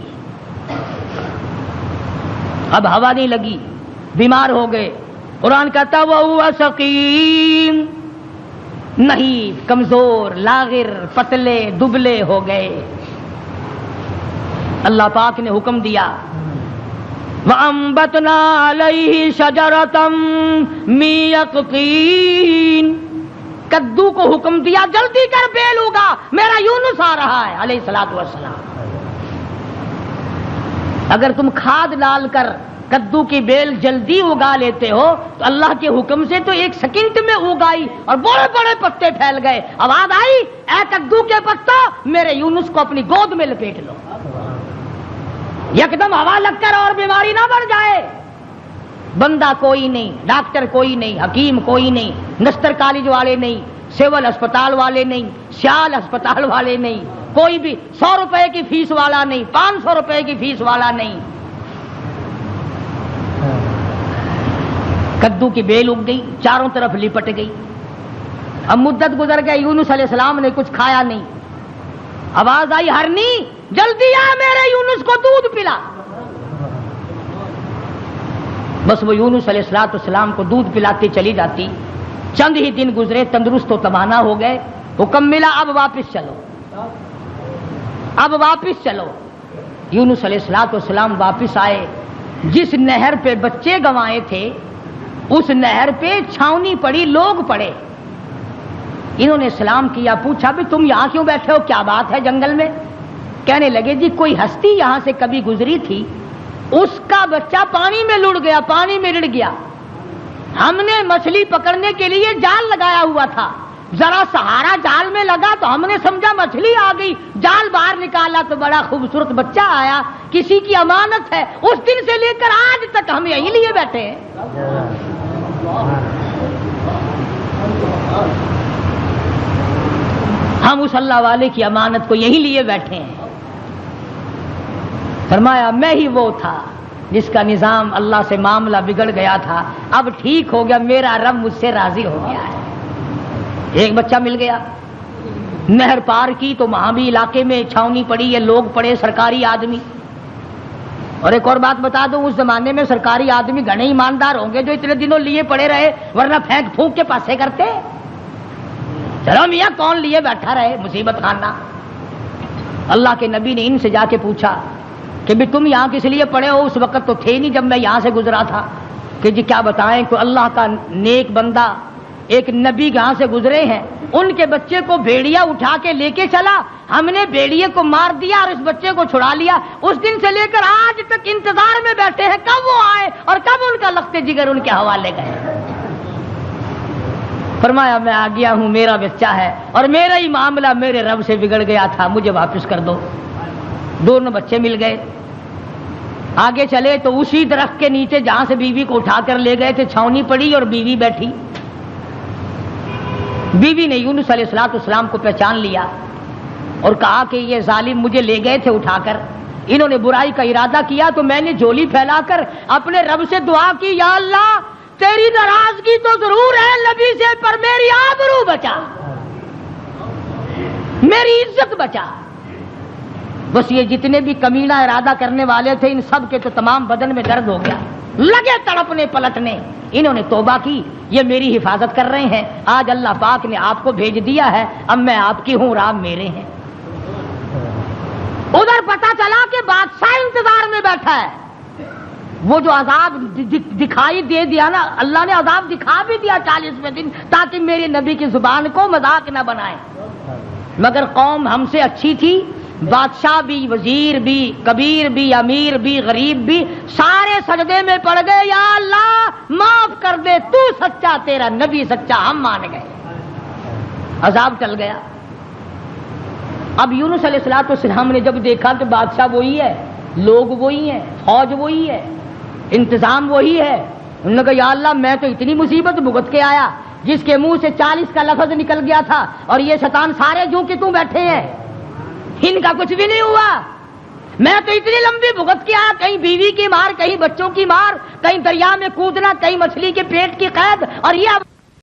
اب ہوا نہیں لگی، بیمار ہو گئے، قرآن کہتا وَهُوَ سَقِيمٌ، نہیں کمزور، لاغر، پتلے دبلے ہو گئے۔ اللہ پاک نے حکم دیا وَأَنبَتْنَا عَلَيْهِ شَجَرَةً مِّن يَقْطِينٍ، کدو کو حکم دیا جلدی کر بیل ہوگا، میرا یونس آ رہا ہے علیہ الصلوۃ والسلام۔ اگر تم کھاد ڈال کر کدو کی بیل جلدی اگا لیتے ہو تو اللہ کے حکم سے تو 1 سیکنڈ میں اگائی اور بڑے بڑے پتے پھیل گئے۔ آواز آئی اے کدو کے پتا میرے یونس کو اپنی گود میں لپیٹ لو، یکدم ہوا لگ کر اور بیماری نہ بڑھ جائے۔ بندہ کوئی نہیں، ڈاکٹر کوئی نہیں، حکیم کوئی نہیں، نستر کالج والے نہیں، سول اسپتال والے نہیں، سیال اسپتال والے نہیں، کوئی بھی 100 روپے کی فیس والا نہیں، 500 روپے کی فیس والا نہیں۔ کدو کی بیل اگ گئی، چاروں طرف لپٹ گئی۔ اب مدت گزر گئی، یونس علیہ السلام نے کچھ کھایا نہیں۔ آواز آئی ہرنی جلدی آ میرے یونس کو دودھ پلا۔ بس وہ یونس علیہ السلام کو دودھ پلاتی چلی جاتی۔ چند ہی دن گزرے، تندرست و توانا ہو گئے، حکم ملا اب واپس چلو، اب واپس چلو۔ یونس علیہ السلام واپس آئے، جس نہر پہ بچے گنوائے تھے اس نہر پہ چھاونی پڑی، لوگ پڑے۔ انہوں نے سلام کیا، پوچھا بھی تم یہاں کیوں بیٹھے ہو، کیا بات ہے جنگل میں؟ کہنے لگے جی کوئی ہستی یہاں سے کبھی گزری تھی، اس کا بچہ پانی میں لڑ گیا، پانی میں رڑ گیا، ہم نے مچھلی پکڑنے کے لیے جال لگایا ہوا تھا، ذرا سہارا جال میں لگا تو ہم نے سمجھا مچھلی آ گئی، جال باہر نکالا تو بڑا خوبصورت بچہ آیا، کسی کی امانت ہے، اس دن سے لے کر آج تک ہم یہیں لیے بیٹھے ہیں۔ ہم اس اللہ والے کی امانت کو یہی لیے بیٹھے ہیں۔ فرمایا میں ہی وہ تھا جس کا نظام اللہ سے معاملہ بگڑ گیا تھا، اب ٹھیک ہو گیا، میرا رب مجھ سے راضی ہو گیا ہے۔ ایک بچہ مل گیا، نہر پار کی تو وہاں بھی علاقے میں چھاونی پڑی، یہ لوگ پڑے، سرکاری آدمی۔ اور ایک اور بات بتا دوں، اس زمانے میں سرکاری آدمی گھنے ایماندار ہوں گے جو اتنے دنوں لیے پڑے رہے، ورنہ پھینک پھونک کے پاسے کرتے۔ چلو میاں کون لیے بیٹھا رہے، مصیبت خانہ۔ اللہ کے نبی نے ان سے جا کے پوچھا کہ بھی تم یہاں کس لیے پڑے ہو، اس وقت تو تھے نہیں جب میں یہاں سے گزرا تھا۔ کہ جی کیا بتائیں کہ اللہ کا نیک بندہ ایک نبی یہاں سے گزرے ہیں، ان کے بچے کو بھیڑیا اٹھا کے لے کے چلا، ہم نے بھیڑیے کو مار دیا اور اس بچے کو چھڑا لیا، اس دن سے لے کر آج تک انتظار میں بیٹھے ہیں کب وہ آئے اور کب ان کا لخت جگر ان کے حوالے گئے۔ فرمایا میں آ گیا ہوں، میرا بچہ ہے اور میرا ہی معاملہ میرے رب سے بگڑ گیا تھا، مجھے واپس کر دو۔ دونوں بچے مل گئے، آگے چلے تو اسی درخت کے نیچے جہاں سے بیوی کو اٹھا کر لے گئے تھے چھاونی پڑی اور بیوی بیٹھی۔ بیوی نے یونس علیہ السلام کو پہچان لیا اور کہا کہ یہ ظالم مجھے لے گئے تھے اٹھا کر، انہوں نے برائی کا ارادہ کیا تو میں نے جھولی پھیلا کر اپنے رب سے دعا کی، یا اللہ تیری ناراضگی تو ضرور ہے نبی سے، پر میری آبرو بچا، میری عزت بچا۔ بس یہ جتنے بھی کمینہ ارادہ کرنے والے تھے ان سب کے تو تمام بدن میں درد ہو گیا، لگے تڑپنے پلٹنے۔ انہوں نے توبہ کی، یہ میری حفاظت کر رہے ہیں، آج اللہ پاک نے آپ کو بھیج دیا ہے، اب میں آپ کی ہوں، رام میرے ہیں۔ ادھر پتہ چلا کہ بادشاہ انتظار میں بیٹھا ہے، وہ جو عذاب دکھائی دے دیا نا، اللہ نے عذاب دکھا بھی دیا 40ویں دن تاکہ میرے نبی کی زبان کو مذاق نہ بنائے، مگر قوم ہم سے اچھی تھی، بادشاہ بھی، وزیر بھی، کبیر بھی، امیر بھی، غریب بھی، سارے سجدے میں پڑ گئے، یا اللہ معاف کر دے، تو سچا، تیرا نبی سچا، ہم مان گئے۔ عذاب ٹل گیا۔ اب یونس علیہ السلام نے جب دیکھا کہ بادشاہ وہی ہے، لوگ وہی ہیں، فوج وہی ہے، انتظام وہی ہے، انہوں نے کہا یا اللہ میں تو اتنی مصیبت بھگت کے آیا، جس کے منہ سے 40 کا لفظ نکل گیا تھا اور یہ شیطان سارے جو کہ تم بیٹھے ہیں، ان کا کچھ بھی نہیں ہوا، میں تو اتنی لمبی بھگت کے آیا، کہیں بیوی کی مار، کہیں بچوں کی مار، کہیں دریا میں کودنا، کہیں مچھلی کے پیٹ کی قید، اور یہ اب